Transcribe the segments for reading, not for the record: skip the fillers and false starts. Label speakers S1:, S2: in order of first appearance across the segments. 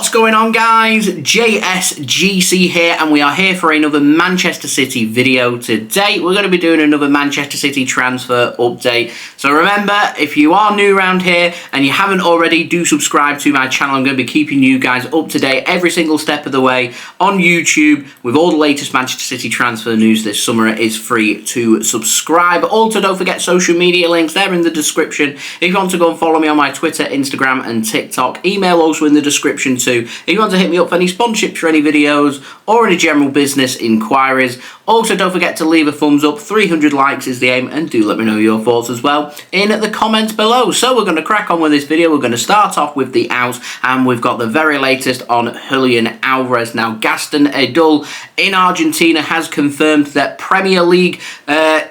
S1: What's going on, guys? JSGC here, and we are here for another Manchester City video today. We're going to be doing another Manchester City transfer update. So remember, if you are new around here and you haven't already, do subscribe to my channel. I'm going to be keeping you guys up to date every single step of the way on YouTube with all the latest Manchester City transfer news this summer. It is free to subscribe. Also, don't forget social media links. They're in the description. If you want to go and follow me on my Twitter, Instagram and TikTok, email also in the description too. If you want to hit me up for any sponsorships for any videos or any general business inquiries. Also, don't forget to leave a thumbs up. 300 likes is the aim, and do let me know your thoughts as well in the comments below. So we're going to crack on with this video. We're going to start off with the outs, and we've got the very latest on Julian Alvarez. Now, Gaston Edul in Argentina has confirmed that Premier League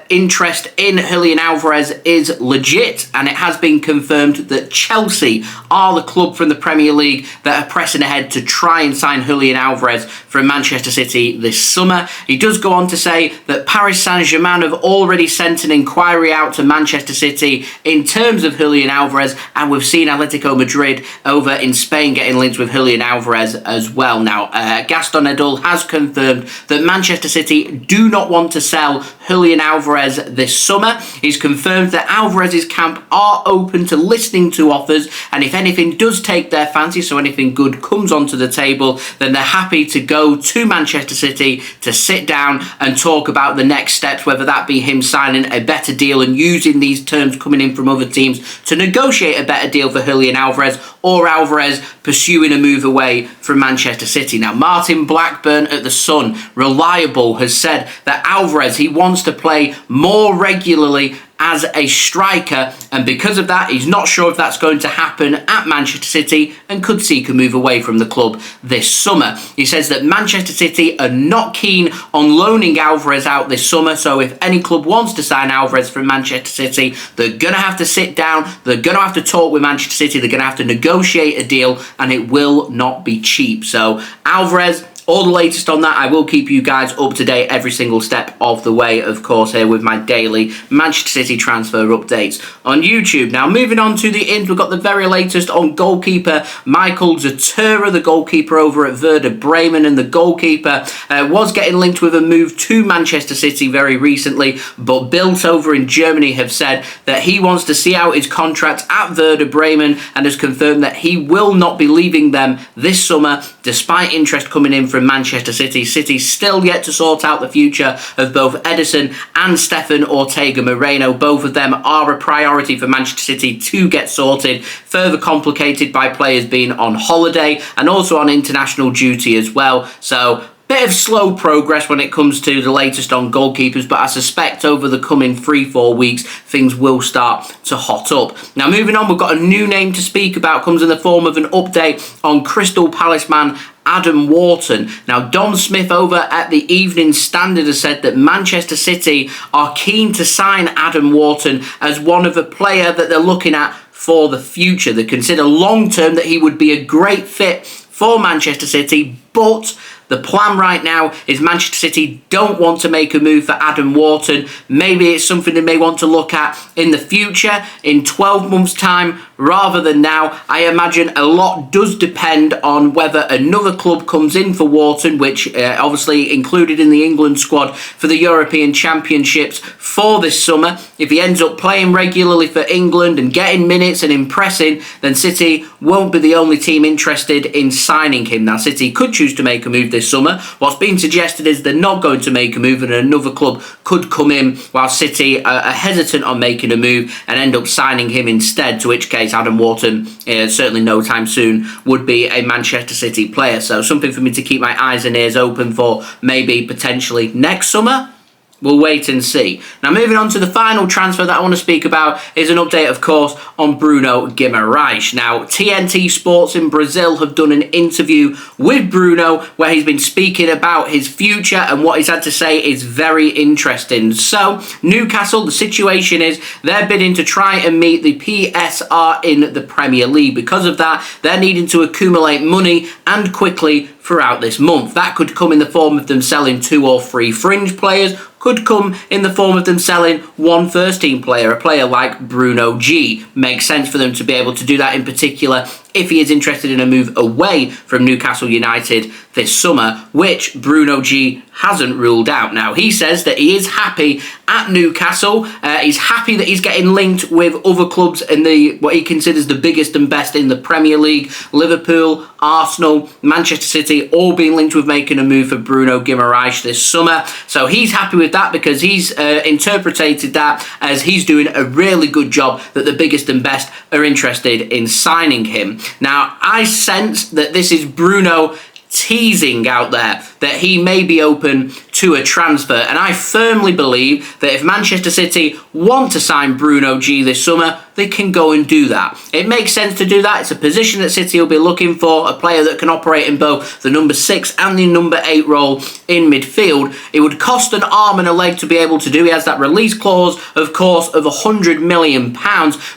S1: interest in Julian Alvarez is legit, and it has been confirmed that Chelsea are the club from the Premier League that are pressing ahead to try and sign Julian Alvarez from Manchester City this summer. He does go on to say that Paris Saint-Germain have already sent an inquiry out to Manchester City in terms of Julian Alvarez, and we've seen Atletico Madrid over in Spain getting linked with Julian Alvarez as well. Now, Gaston Edul has confirmed that Manchester City do not want to sell Julian Alvarez this summer. He's confirmed that Alvarez's camp are open to listening to offers, and if anything does take their fancy, so anything good comes onto the table, then they're happy to go to Manchester City to sit down and talk about the next steps, whether that be him signing a better deal and using these terms coming in from other teams to negotiate a better deal for Julian Alvarez, or Alvarez pursuing a move away from Manchester City. Now, Martin Blackbrun at The Sun, reliable, has said that Alvarez, he wants to play more regularly as a striker, and because of that, he's not sure if that's going to happen at Manchester City and could seek a move away from the club this summer. He says that Manchester City are not keen on loaning Alvarez out this summer, so if any club wants to sign Alvarez from Manchester City, they're going to have to sit down, they're going to have to talk with Manchester City, they're going to have to negotiate a deal, and it will not be cheap. So Alvarez, all the latest on that, I will keep you guys up to date every single step of the way, of course, here with my daily Manchester City transfer updates on YouTube. Now, moving on to the ins, we've got the very latest on goalkeeper Michael Zetterer, the goalkeeper over at Werder Bremen, and the goalkeeper was getting linked with a move to Manchester City very recently, but BILD over in Germany have said that he wants to see out his contract at Werder Bremen and has confirmed that he will not be leaving them this summer, despite interest coming in from Manchester City. City's still yet to sort out the future of both Edison and Stefan Ortega Moreno. Both of them are a priority for Manchester City to get sorted, further complicated by players being on holiday and also on international duty as well. So, bit of slow progress when it comes to the latest on goalkeepers, but I suspect over the coming 3-4 weeks, things will start to hot up. Now, moving on, we've got a new name to speak about. Comes in the form of an update on Crystal Palace man Adam Wharton. Now, Don Smith over at the Evening Standard has said that Manchester City are keen to sign Adam Wharton as one of a player that they're looking at for the future. They consider long-term that he would be a great fit for Manchester City, but the plan right now is Manchester City don't want to make a move for Adam Wharton. Maybe it's something they may want to look at in the future, in 12 months' time, rather than now. I imagine a lot does depend on whether another club comes in for Wharton, which obviously included in the England squad for the European Championships for this summer. If he ends up playing regularly for England and getting minutes and impressing, then City won't be the only team interested in signing him. Now, City could choose to make a move this summer. What's being suggested is they're not going to make a move, and another club could come in while City are hesitant on making a move and end up signing him instead, to which case Adam Wharton, certainly no time soon, would be a Manchester City player. So something for me to keep my eyes and ears open for, maybe potentially next summer. We'll wait and see. Now, moving on to the final transfer that I want to speak about is an update, of course, on Bruno Guimaraes. Now, TNT Sports in Brazil have done an interview with Bruno where he's been speaking about his future, and what he's had to say is very interesting. So, Newcastle, the situation is they're bidding to try and meet the PSR in the Premier League. Because of that, they're needing to accumulate money and quickly throughout this month. That could come in the form of them selling 2 or 3 fringe players, could come in the form of them selling one first team player, a player like Bruno G. Makes sense for them to be able to do that, in particular if he is interested in a move away from Newcastle United this summer, which Bruno G hasn't ruled out. Now, he says that he is happy at Newcastle. He's happy that he's getting linked with other clubs in what he considers the biggest and best in the Premier League. Liverpool, Arsenal, Manchester City, all being linked with making a move for Bruno Guimaraes this summer. So he's happy with that because he's interpreted that as he's doing a really good job, that the biggest and best are interested in signing him. Now, I sense that this is Bruno teasing out there that he may be open to a transfer, and I firmly believe that if Manchester City want to sign Bruno G this summer, they can go and do that. It makes sense to do that. It's a position that City will be looking for, a player that can operate in both the number 6 and the number 8 role in midfield. It would cost an arm and a leg to be able to do. He has that release clause, of course, of £100 million,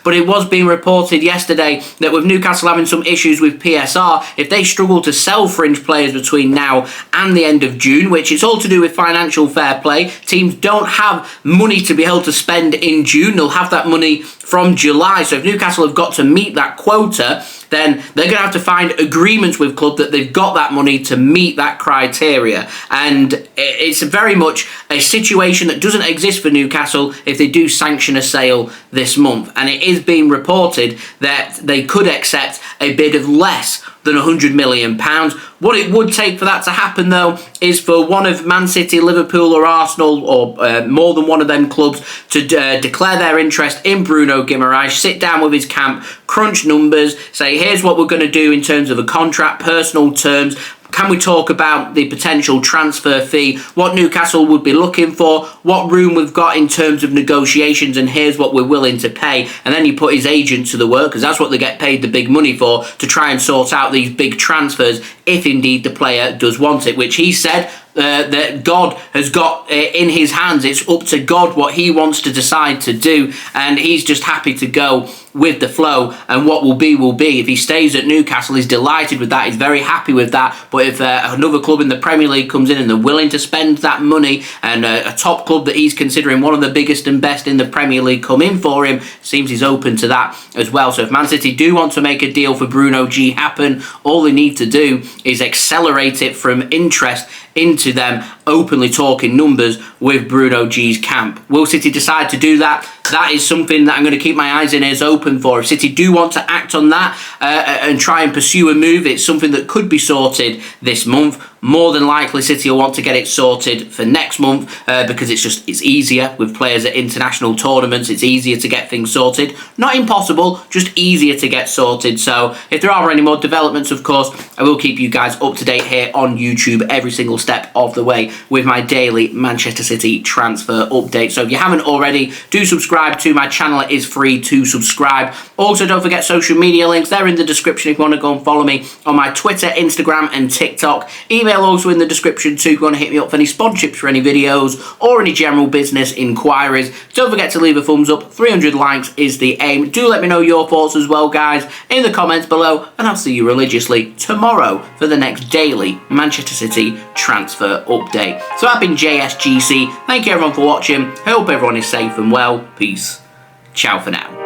S1: but it was being reported yesterday that with Newcastle having some issues with PSR, if they struggle to sell fringe players between now and the end of June, which it's all to do with financial fair play, teams don't have money to be able to spend in June. They'll have that money from July. So if Newcastle have got to meet that quota, then they're going to have to find agreements with club that they've got that money to meet that criteria. And it's very much a situation that doesn't exist for Newcastle if they do sanction a sale this month. And it is being reported that they could accept a bid of less than £100 million. What it would take for that to happen, though, is for one of Man City, Liverpool or Arsenal, or more than one of them clubs, to declare their interest in Bruno Guimaraes, sit down with his camp, crunch numbers, say, here's what we're going to do in terms of a contract, personal terms. Can we talk about the potential transfer fee, what Newcastle would be looking for, what room we've got in terms of negotiations, and here's what we're willing to pay. And then you put his agent to the work, because that's what they get paid the big money for, to try and sort out these big transfers if indeed the player does want it, which he said that God has got in his hands. It's up to God what he wants to decide to do, and he's just happy to go with the flow, and what will be will be. If he stays at Newcastle, he's delighted with that, he's very happy with that. But if another club in the Premier League comes in and they're willing to spend that money, and a top club that he's considering one of the biggest and best in the Premier League come in for him, seems he's open to that as well. So if Man City do want to make a deal for Bruno G happen, all they need to do is accelerate it from interest into them openly talking numbers with Bruno G's camp. Will City decide to do that? That is something that I'm going to keep my eyes and ears open for. If City do want to act on that and try and pursue a move, it's something that could be sorted this month. More than likely, City will want to get it sorted for next month because it's easier with players at international tournaments. It's easier to get things sorted. Not impossible, just easier to get sorted. So if there are any more developments, of course, I will keep you guys up to date here on YouTube every single step of the way with my daily Manchester City transfer update. So if you haven't already, do subscribe to my channel. It is free to subscribe. Also, don't forget social media links. They're in the description if you want to go and follow me on my Twitter, Instagram and TikTok. Email also in the description too if you want to hit me up for any sponsorships for any videos or any general business inquiries. Don't forget to leave a thumbs up. 300 likes is the aim. Do let me know your thoughts as well, guys, in the comments below, and I'll see you religiously tomorrow for the next daily Manchester City transfer update. So I've been JSGC. Thank you everyone for watching. I hope everyone is safe and well. Peace. Ciao for now.